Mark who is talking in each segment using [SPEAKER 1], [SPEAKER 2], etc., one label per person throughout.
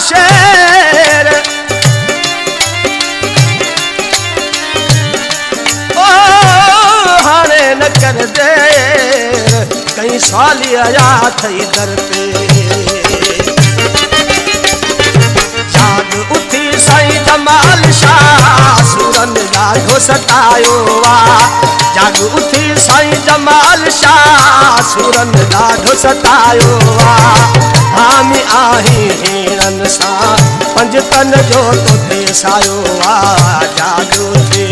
[SPEAKER 1] शेर ओ हाणे न कर देर कहीं साली आया थई दर पे जाग उथी साईं जमाल शाह सूरन ॾाढो सतायो वा जाग उथी साईं जमाल शाह सूरन ॾाढो सतायो वा हामी आही हीरन सां पंज तन जो तोते सायो वा जाग उथी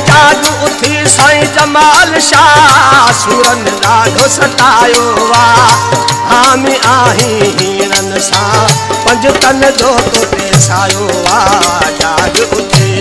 [SPEAKER 1] जाग उथी साईं जमाल शाह सूरन ॾाढो सतायो वा हामी आही हीरन सां पंज तन जो तोते सायो वा जाग उथी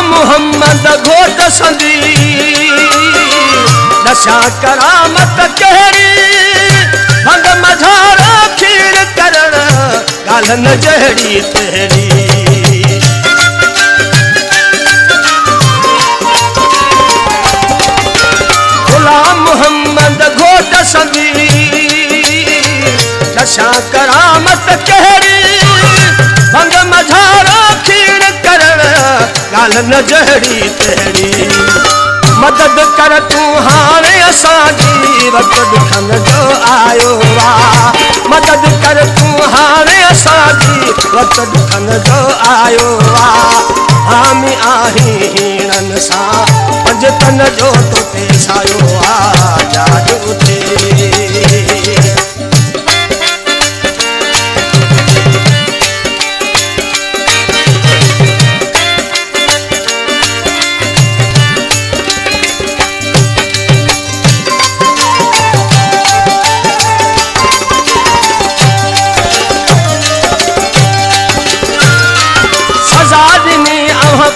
[SPEAKER 1] मोहम्मद घोट संदी नशा करामत कहिड़ी भंग मझारा खीर करण ॻाल्हि न जहिड़ी तहिड़ी गुलाम मोहम्मद घोट संदी नशा करामत कहिड़ी भंग मझारा खीर करण ॻाल्हि न जहिड़ी तहिड़ी मदद कर तूं हाणे असांजी वक़्त ॾुखन जो आयो वा मदद कर तूं हाणे असांजी वक़्त ॾुखन जो आयो वा हामी आही हीरन सां पंज तन जो तोते सायो वा जाग उथी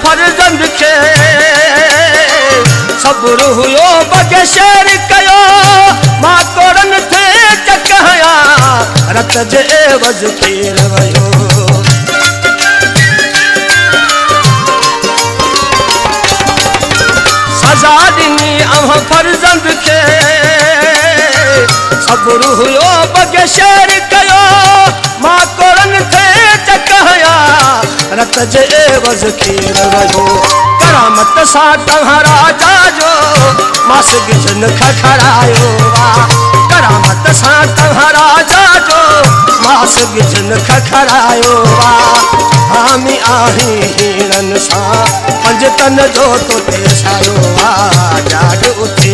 [SPEAKER 1] फर्जंद खे सबुर हुयो बगशेर कयो मां कोरन थे चकहया रत जे एवज़ खेर वयो सजा ॾिनी फर्जंद खे सबुर हुयो बगशेर कयो मां कोरन थे चकहया रत जे एवज़ खेर वयो करामत सां तव्हां राजा जो मास गिजन खखड़ायो वा करामत सां तव्हां राजा जो मास गिजन खखड़ायो वा हामी आही हीरन सां पंज तन जो तोते सायो वा जाग उथी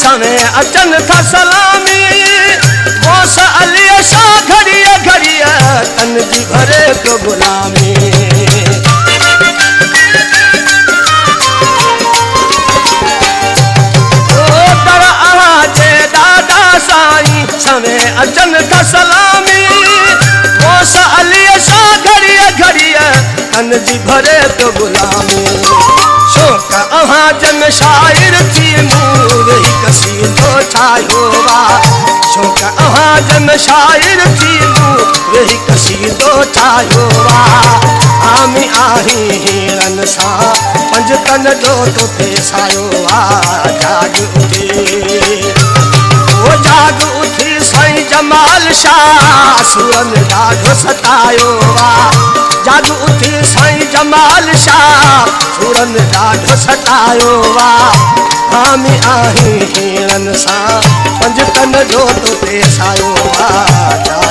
[SPEAKER 1] सवे अचन था सलामी मौस अली शाह घड़िया घड़िया तन जी भरे को गुलामी ओ दर आजे दादा साईं सवे अचन था सलामी मौस अली शाह घड़िया घड़िया तन जी भरे को गुलामी शौक जन शाइर थी मूर ही कसीदो ठाहियो वा शौक जन शाइर थी मूर ही कसीदो ठाहियो वा हामी आही हीरन सां पंज तन जो तोते सायो वा जाग उथी ओ जाग उथी साईं जमाल शाह सूरन ॾाढो सतायो वा जाग उथी साईं जमाल शाह सूरन ॾाढो सतायो वा हामी आही हीरन सां पंज तन जो तोते सायो वा